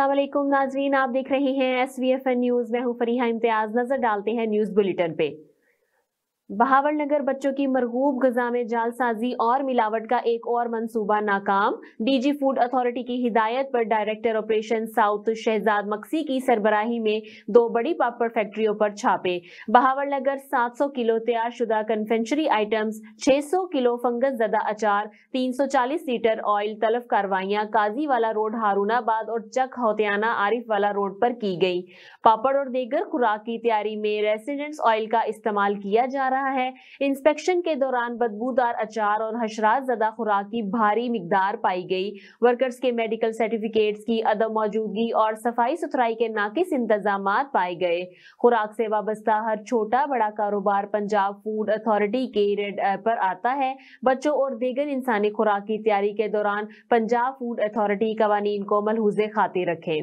अस्सलाम वालेकुम नाजरीन, आप देख रहे हैं SVFN न्यूज। मैं हूं फरीहा इम्तियाज। नजर डालते हैं न्यूज बुलेटिन पे। बहावलनगर बच्चों की मरगूब गजा में जालसाजी और मिलावट का एक और मंसूबा नाकाम। डीजी फूड अथॉरिटी की हिदायत पर director operation south Shahzad Maqsi की सरबराही में 2 बड़ी पापड़ फैक्ट्रियों पर छापे। बहावलनगर 700 किलो तैयार शुदा कन्फेक्शनरी आइटम्स, 600 किलो फंगस ज़दा अचार, 340 लीटर ऑयल तलब कार्रवाइयां काजीवाला रोड हारूनाबाद और चक होतियाना आरिफ वाला रोड पर की गई। पापड़ और दीगर खुराक की तैयारी में रेसिडेंस ऑयल का इस्तेमाल किया जा रहा है। इंस्पेक्शन के दौरान बदबूदार अचार और हशरात ज़दा खुराक की भारी मिकदार पाई गई। वर्कर्स के मेडिकल सर्टिफिकेट्स की अदम मौजूदगी और सफाई सुथराई के नाकिस इंतजामात पाए गए। खुराक से वाबस्ता हर छोटा बड़ा कारोबार पंजाब फूड अथॉरिटी के रेड ऐप पर आता है। बच्चों और दीगर इंसानी खुराक की तैयारी के दौरान पंजाब फूड अथॉरिटी कवानीन को मलहूज़े खातिर रखें।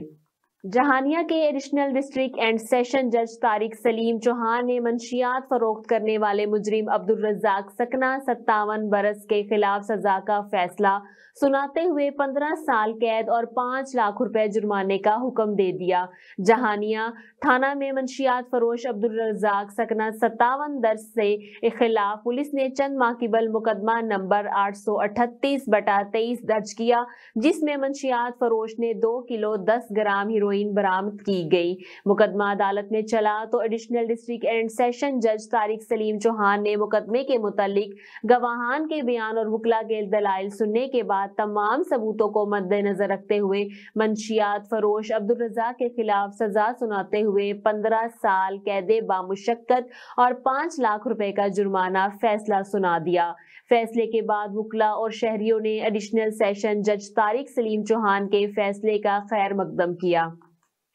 जहानिया के एडिशनल डिस्ट्रिक्ट एंड सेशन जज तारिक सलीम चौहान ने मंशियात फरोख्त करने वाले मुजरिम अब्दुल रज़ाक सकना 57 बरस के खिलाफ सजा का फैसला सुनाते हुए 15 साल कैद और 5 लाख रुपए जुर्माने का हुक्म दे दिया। जहानिया थाना में मंशियात फरोश अब्दुल रज़ाक सकना 57 दर्ज से खिलाफ पुलिस ने चंद माह क़बल मुकदमा नंबर 838/23 दर्ज किया, जिसमें मंशियात फरोश ने 2 किलो 10 ग्राम हीरोइन बरामद की गई। मुकदमा अदालत में चला तो एडिशनल डिस्ट्रिक्ट एंड सेशन जज तारिक सलीम चौहान ने मुकदमे के मुतालिक गवाहान के बयान और वकला के दलाइल सुनने के बाद तमाम सबूतों को मद्देनजर रखते हुए मंशियात फरोश अब्दुल रज़ाक के खिलाफ सजा सुनाते हुए 15 साल कैदे बामुशक्कत और 5 लाख रुपए का जुर्माना फैसला सुना दिया। फैसले के बाद वकला और शहरियों ने एडिशनल सेशन जज तारिक सलीम चौहान के फैसले का खैर मकदम किया।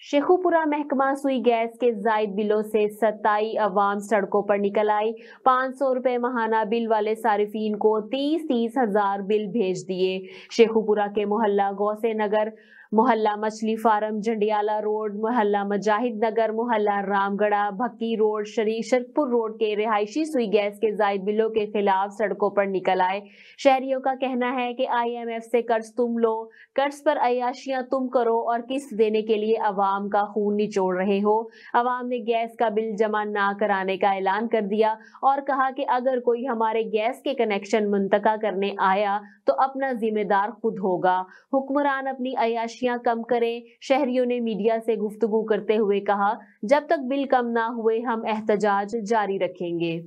शेखुपुरा महकमा सुई गैस के जायद बिलों से सताई अवाम सड़कों पर निकल आई। 500 रुपए महाना बिल वाले सारिफीन को 30-30 हजार बिल भेज दिए। शेखुपुरा के मोहल्ला गौसे नगर, मोहल्ला मछली फार्म, जंडियाला रोड, मोहल्ला मुजाहिद नगर, मोहल्ला रामगढ़ा, भक्की रोड, शरीफपुर रोड के रिहायशी सुई गैस के जायद बिलों के खिलाफ सड़कों पर निकल आए। शहरियों का कहना है कि IMF से कर्ज तुम लो, कर्ज पर अयाशियां तुम करो और किस्त देने के लिए अवाम का खून निचोड़ रहे हो। अवाम ने गैस का बिल जमा ना कराने का ऐलान कर दिया और कहा कि अगर कोई हमारे गैस के कनेक्शन मुंतका करने आया तो अपना जिम्मेदार खुद होगा। हुक्मरान अपनी अयाशियां कम करें। शहरियों ने मीडिया से गुफ्तगू करते हुए कहा, जब तक बिल कम ना हुए हम एहतजाज जारी रखेंगे।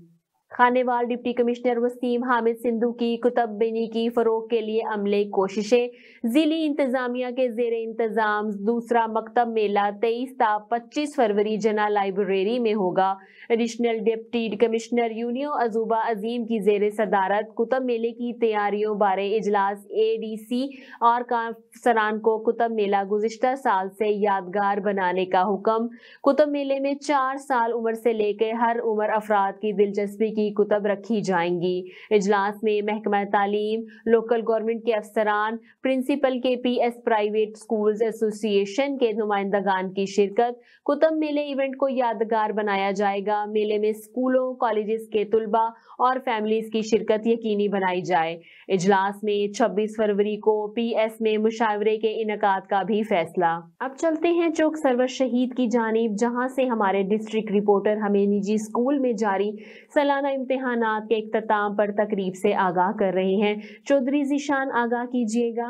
खानेवाल डिप्टी कमिश्नर वसीम हामिद सिंधु की कुतब बिनी की फरोग के लिए अमले कोशिशें। जिली इंतजामिया के जेरे इंतजाम दूसरा मकतब मेला 23 ता 25 फरवरी जना लाइब्रेरी में होगा। एडिशनल डिप्टी कमिश्नर यूनियो अजूबा अजीम की जेरे सदारत कुतब मेले की तैयारियों बारे इजलास ADC और काफसरान को कुतब मेला गुज़िश्ता साल से यादगार बनाने का हुक्म। कुतब मेले में 4 साल उम्र से लेकर हर उम्र अफराद की दिलचस्पी की कुतब रखी जाएंगी। इजलास में महकमा तालीम, लोकल गवर्नमेंट के अफसरान, प्रिंसिपल के PS प्राइवेट स्कूल्स एसोसिएशन के नुमाइंदगान की शिरकत। कुतब मेले इवेंट को यादगार बनाया जाएगा। मेले में स्कूलों कॉलेजेस के तुलबा और फैमिलीज की शिरकत यकीनी बनाई जाए। इजलास में 26 फरवरी को PS में मुशावरे के इनकाद का भी फैसला। अब चलते हैं चौक सरवर शहीद की जानिब, जहां से हमारे डिस्ट्रिक्ट रिपोर्टर हमें निजी स्कूल में जारी सालाना इम्तिहानात के इख्तिताम पर तकरीब से आगाह कर रहे हैं। चौधरी ज़ीशान आगाह कीजिएगा।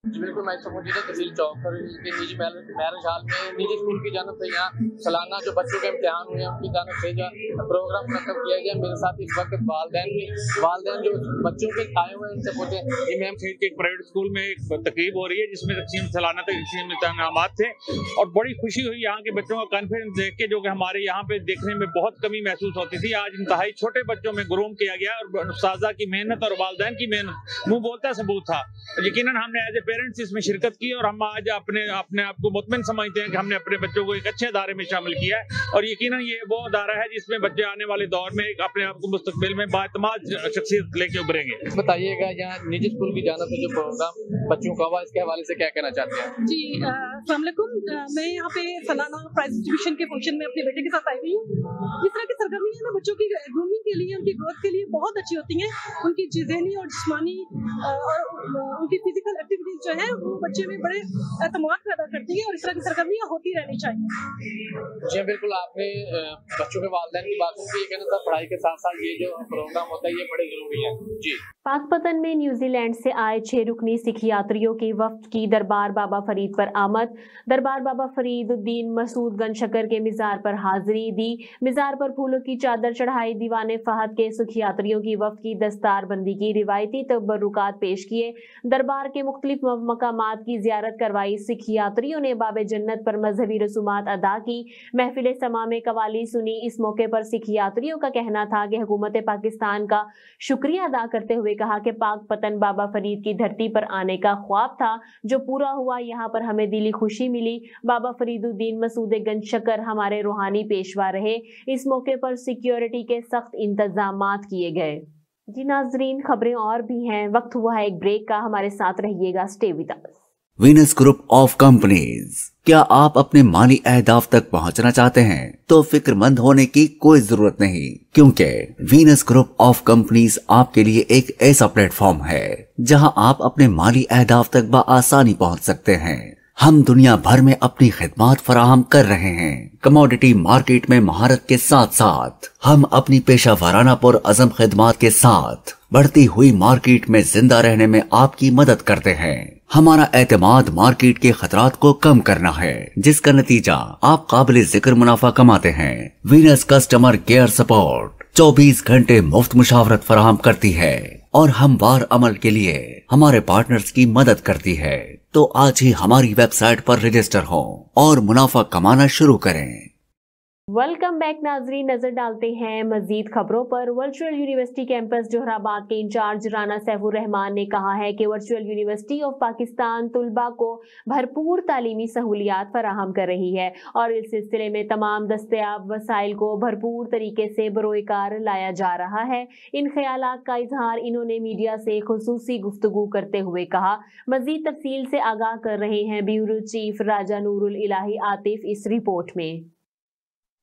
बिल्कुल, मैं मौजूदा तहसील चौक पर निजी मैरिज हॉल में निजी स्कूल की जानब से यहाँ सालाना जो बच्चों के इम्तिहान हुए हैं उनकी जानब से जो प्रोग्राम मुनक्कद किया गया। मेरे साथ इस वक्त वालदैन जो बच्चों के आए हुए हैं इनसे पूछे। ये मैम खरीद के एक प्राइवेट स्कूल में एक तकरीब हो रही है जिसमें सालाना इम्तिहान थे और बड़ी खुशी हुई यहाँ के बच्चों का कॉन्फिडेंस देख के, जो कि हमारे यहाँ पे देखने में बहुत कमी महसूस होती थी। आज इंतहाई छोटे बच्चों में ग्रूम किया गया और उस्ताज़ा की मेहनत और वालदैन की मेहनत मुँह बोलता सबूत था। यकीनन हमने एज ए पेरेंट्स इसमें शिरकत की और हम आज अपने आप को मुतमिन समझते हैं कि हमने अपने बच्चों को एक अच्छे अदारे में शामिल किया है और यकीनन ये वो अदारा है जिसमें बच्चे आने वाले दौर में अपने आप को मुस्तकबिल में बाएतमाद शख्सियत लेके उभरेंगे। बताइएगा, यहाँ निजी स्कूल की जानब से जो प्रोग्राम बच्चों का हुआ इसके हवाले से क्या कहना चाहते हैं? जी अस्सलाम वालेकुम। मैं यहाँ पे सालाना प्राइज डिस्ट्रीब्यूशन के फंक्शन में अपने बेटे के साथ आई हुई हूँ। इस तरह की सरगर्मी जो है ना बच्चों की ग्रूमिंग के लिए, उनकी ग्रोथ के लिए बहुत अच्छी होती हैं। उनकी ज़हनी और जिस्मानी और उनकी फिजिकल एक्टिविटीज जो है वो बच्चे में बड़े एतमाद पैदा करती है और इस तरह की सरगर्मियाँ होती रहनी चाहिए। जी बिल्कुल, आपने बच्चों के वालिदैन की बातों की, ये कहना था पढ़ाई के साथ साथ ये जो प्रोग्राम होता है ये बड़े जरूरी है। जी पाकपतन में न्यूजीलैंड से आए 6 रुकनी सिख यात्रियों की वफ्द की दरबार बाबा फरीद पर आमद। दरबार बाबा फरीदुद्दीन मसूद गंजशकर के मिज़ार पर हाजिरी दी। मिज़ार पर फूलों की चादर चढ़ाई। दीवाने फहद के सिख यात्रियों की वफ्द की दस्तार बंदी की, रिवायती तबरुकात पेश किए। दरबार के मुख्तलिफ मकामात की जियारत करवाई। सिख यात्रियों ने बाबे जन्नत पर मजहबी रसूमात अदा की। महफिल समा में कवाली सुनी। इस मौके पर सिख यात्रियों का कहना था कि हुकूमत पाकिस्तान का शुक्रिया अदा करते हुए कहा कि पाकपतन बाबा फरीद की धरती पर आने का ख्वाब था जो पूरा हुआ। यहाँ पर हमें दिली खुशी मिली। बाबा फरीदुद्दीन मसूद गंजशकर हमारे रूहानी पेशवा रहे। इस मौके पर सिक्योरिटी के सख्त इंतजामात किए गए। जी नाजरीन, खबरें और भी हैं, वक्त हुआ है एक ब्रेक का, हमारे साथ रहिएगा, stay with us. Venus group of companies, क्या आप अपने माली अहदाफ तक पहुंचना चाहते हैं? तो फिक्रमंद होने की कोई जरूरत नहीं, क्योंकि वीनस ग्रुप ऑफ कंपनीज आपके लिए एक ऐसा प्लेटफॉर्म है जहां आप अपने माली अहदाफ तक बआसानी पहुंच सकते हैं। हम दुनिया भर में अपनी खिदमात फराहम कर रहे हैं। कमोडिटी मार्केट में महारत के साथ साथ हम अपनी पेशा वाराना पुर अज़म खिदमात के साथ बढ़ती हुई मार्केट में जिंदा रहने में आपकी मदद करते हैं। हमारा एतमाद मार्केट के खतरात को कम करना है, जिसका नतीजा आप काबिल जिक्र मुनाफा कमाते हैं। वीनस कस्टमर केयर सपोर्ट 24 घंटे मुफ्त मुशावरत फराहम करती है और हमवार अमल के लिए हमारे पार्टनर्स की मदद करती है। तो आज ही हमारी वेबसाइट पर रजिस्टर हो और मुनाफा कमाना शुरू करें। वेलकम बैक नाजरीन, नजर डालते हैं मजीद खबरों पर। वर्चुअल यूनिवर्सिटी कैंपस जोहराबाद के इंचार्ज राना सैफुर रहमान ने कहा है कि वर्चुअल यूनिवर्सिटी ऑफ पाकिस्तान तुलबा को भरपूर तालीमी सहूलियात फराहम कर रही है और इस सिलसिले में तमाम दस्तयाब वसाइल को भरपूर तरीके से बरोएकार लाया जा रहा है। इन ख्यालात का इजहार इन्होंने मीडिया से खुसूसी गुफ्तगू करते हुए कहा। मजीद तफसील से आगाह कर रहे हैं ब्यूरो चीफ राजा नूरुल इलाही आतिफ इस रिपोर्ट में।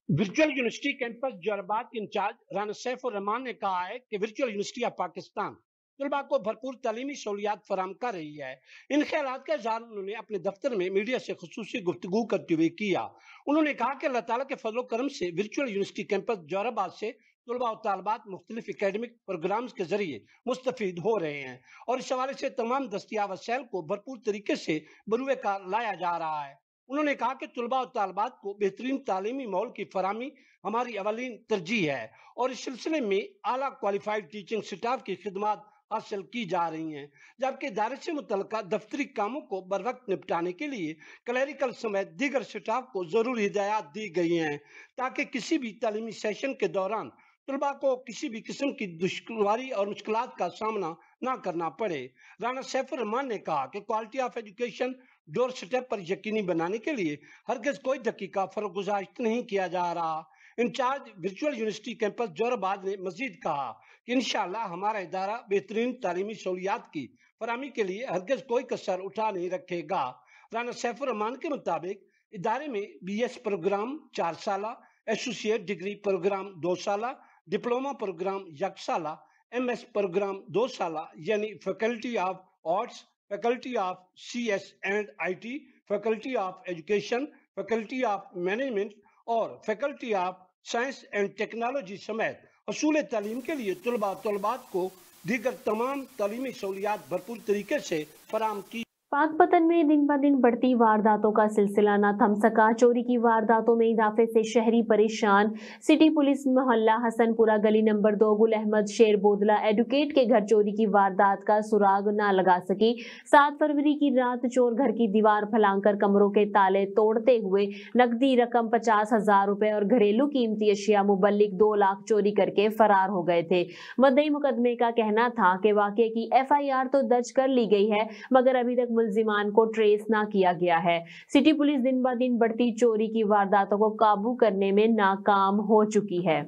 वर्चुअल यूनिवर्सिटी कैंपस जोहराबाद के इंचार्ज राना सैफुर रहमान ने कहा है कि वर्चुअल यूनिवर्सिटी ऑफ पाकिस्तान तलबा को भरपूर तालीमी सहूलियात फराहम कर रही है। इन ख्यालात का इज़हार उन्होंने अपने दफ्तर में मीडिया से खुसूसी गुफ्तगू करते हुए किया। उन्होंने कहा कि अल्लाह ताला के फजल करम से वर्चुअल यूनिवर्सिटी कैंपस जोहराबाद से तलबा और तालबात मुख्तलिफ एकेडमिक प्रोग्राम्स के जरिए मुस्तफीद हो रहे हैं और इस हवाले से तमाम दस्तियाब वसैल को भरपूर तरीके से बरूए कार लाया जा रहा है। उन्होंने कहा कि तलबा और तालबात को बेहतरीन तालीमी माहौल की फराहमी हमारी अवलीन तरजीह है और इस सिलसिले में आला क्वालिफाइड टीचिंग स्टाफ की खिदमत हासिल की जा रही हैं, जबकि इदारे से मुतल्लिका दफ्तरी कामों को बर वक्त निपटाने के लिए क्लरिकल समेत दीगर स्टाफ को जरूरी हिदायत दी गई हैं ताकि किसी भी तालीमी सेशन के दौरान तलबा को किसी भी किस्म की दुश्वारी और मुश्किलात का सामना ना करना पड़े। राना सैफुर रहमान ने कहा कि quality of education door step पर यकीनी बनाने के लिए हरगिज कोई दकीका फरोगुजाश्त नहीं किया जा रहा। In charge virtual university campus Johrabad ने मजीद कहा कि इंशाअल्लाह हमारा इदारा बेहतरीन तालीमी सहूलियात की फराहमी के लिए हरगिज कोई कसर उठा नहीं रखेगा। राना सैफुर रहमान के मुताबिक इदारे में BS प्रोग्राम 4 साला, एसोसिएट डिग्री प्रोग्राम 2 साला, डिप्लोमा प्रोग्राम 1 साला, MS प्रोग्राम 2 साला यानी faculty of arts, faculty of CS and IT, faculty of education, faculty of management और faculty of science and technology समेत हसूल तालीम के लिए तलबात को दीगर तमाम तालीमी सहूलियात भरपूर तरीके से फराहम की। पाकपतन में दिन ब दिन बढ़ती वारदातों का सिलसिला न थम सका। चोरी की वारदातों में इजाफे से शहरी परेशान। सिटी पुलिस मोहल्ला हसनपुरा गली नंबर 2 गुल अहमद शेर बोदला एडवोकेट के घर चोरी की वारदात का सुराग न लगा सकी। 7 फरवरी की रात चोर घर की दीवार फलांकर कमरों के ताले तोड़ते हुए नकदी रकम 50,000 रुपए और घरेलू कीमती अशिया मुबल्लिग 2 लाख चोरी करके फरार हो गए थे। मुद्दई मुकदमे का कहना था कि वाकये की FIR तो दर्ज कर ली गई है मगर अभी तक मुल्जिमान को ट्रेस ना किया गया है। सिटी पुलिस दिन ब दिन बढ़ती चोरी की वारदातों को काबू करने में नाकाम हो चुकी है।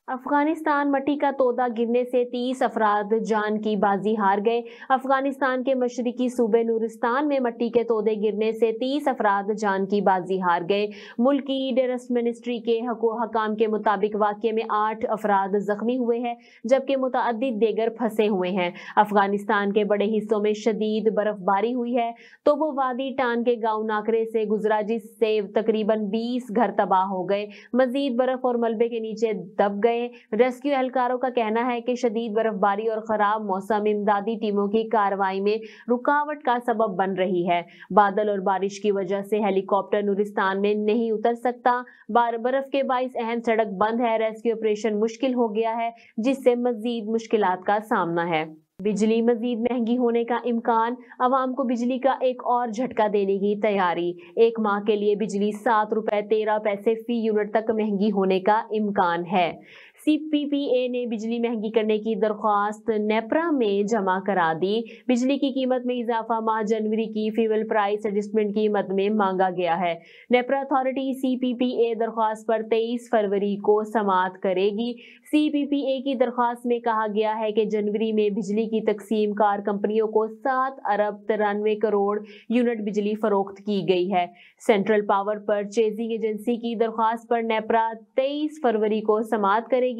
अफगानिस्तान मट्टी का तोदा गिरने से 30 अफराद जान की बाजी हार गए। अफगानिस्तान के मशरिकी सूबे नूरिस्तान में मट्टी के तोदे गिरने से 30 अफराद जान की बाजी हार गए। मुल्क की डेरेस्ट मिनिस्ट्री के हकाम के मुताबिक वाक़ये में 8 अफराद जख्मी हुए हैं, जबकि मुतअद्दिद देगर फंसे हुए हैं। अफगानिस्तान के बड़े हिस्सों में शदीद बर्फबारी हुई है तो वो वादी टान के गाँव नाकरे से गुजरा, जिससे तकरीबन 20 घर तबाह हो गए, मजीद बर्फ और मलबे के नीचे दब गए। रेस्क्यू एहलकारों का कहना है कि शदीद बर्फबारी और खराब मौसम इमदादी टीमों की कार्रवाई में रुकावट का सबब बन रही है। बादल और बारिश की वजह से हेलीकॉप्टर नूरिस्तान में नहीं उतर सकता। बर्फ के बाइस अहम सड़क बंद है। रेस्क्यू ऑपरेशन मुश्किल हो गया है, जिससे मजीद मुश्किलात का सामना है। बिजली मजीद महंगी होने का इम्कान, अवाम को बिजली का एक और झटका देने की तैयारी। एक माह के लिए बिजली 7 रुपए 13 पैसे फी यूनिट तक महंगी होने का इम्कान है। CPPA ने बिजली महंगी करने की दरख्वास्त नेपरा में जमा करा दी। बिजली की कीमत में इजाफा माह जनवरी की फ्यूल प्राइस एडजस्टमेंट कीमत में मांगा गया है। नेपरा अथॉरिटी CPPA दरख्वास्त पर 23 फरवरी को समाअत करेगी। CPPA की दरख्वास्त में कहा गया है कि जनवरी में बिजली की तकसीम कार कंपनियों को 7 अरब 93 करोड़ यूनिट बिजली फरोख्त की गई है। सेंट्रल पावर परचेजिंग एजेंसी की दरख्वास्त पर नेपरा 23 फरवरी को समाअत करेगी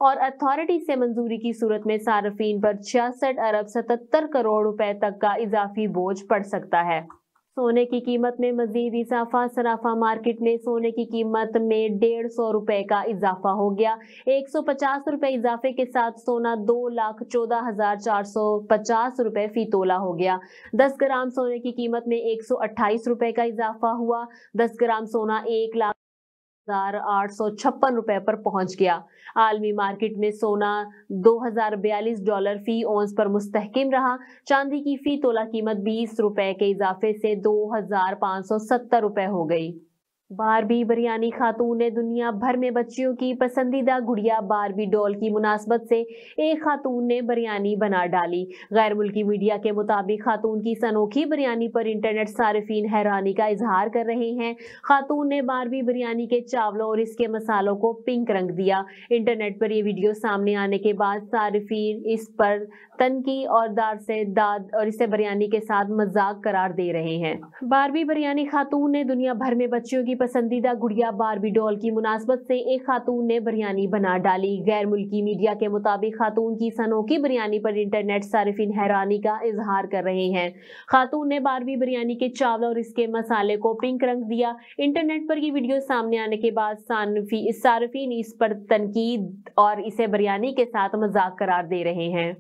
और अथॉरिटी से मंजूरी की सूरत में सार्फिन पर 66 अरब 77 करोड़ रुपए तक का इजाफी बोझ पड़ सकता है। सोने की कीमत में मजीद इजाफा। सराफा मार्केट में सोने की कीमत में 150 रुपए का इजाफा हो गया। 150 रुपए इजाफे के साथ सोना 2,14,450 रुपए फी तोला हो गया। 10 ग्राम सोने की कीमत में 128 रुपए का इजाफा हुआ। 10 ग्राम सोना 1,0856 रुपए पर पहुंच गया। आलमी मार्केट में सोना $2042 फी औंस पर मुस्तहकिम रहा। चांदी की फी तोला कीमत 20 रुपए के इजाफे से 2,570 रुपए हो गई। बारबी बिरयानी खातून ने दुनिया भर में बच्चियों की पसंदीदा गुड़िया बारबी डॉल की मुनासबत से एक खातून ने बिरयानी बना डाली। गैर मुल्की मीडिया के मुताबिक खातून की इस अनोखी बिरयानी पर इंटरनेट सारिफीन हैरानी का इजहार कर रहे हैं। खातून ने बारबी बिरयानी के चावलों और इसके मसालों को पिंक रंग दिया। इंटरनेट पर ये वीडियो सामने आने के बाद सारिफीन इस पर तनकी और दाद और इसे बिरयानी के साथ मजाक करार दे रहे हैं। बारबी बिरयानी खातून ने दुनिया भर में बच्चियों की पसंदीदा गुड़िया बारबी डॉल की मुनासबत से एक खातून ने बिरयानी बना डाली। गैर मुल्की मीडिया के मुताबिक खातून की अनोखी बिरयानी पर इंटरनेट सारिफीन हैरानी का इजहार कर रहे हैं। खातून ने बारबी बिरयानी के चावल और इसके मसाले को पिंक रंग दिया। इंटरनेट पर ये वीडियो सामने आने के बाद सारिफीन इस पर तनकीद और इसे बिरयानी के साथ मजाक करार दे रहे हैं।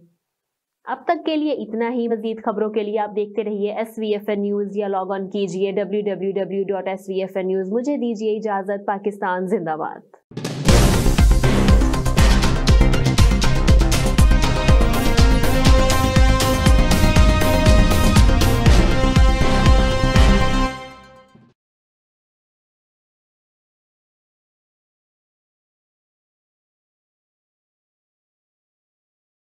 अब तक के लिए इतना ही। मजीद खबरों के लिए आप देखते रहिए SVFN न्यूज या लॉग ऑन कीजिए www.svfnnews। मुझे दीजिए इजाजत। पाकिस्तान जिंदाबाद।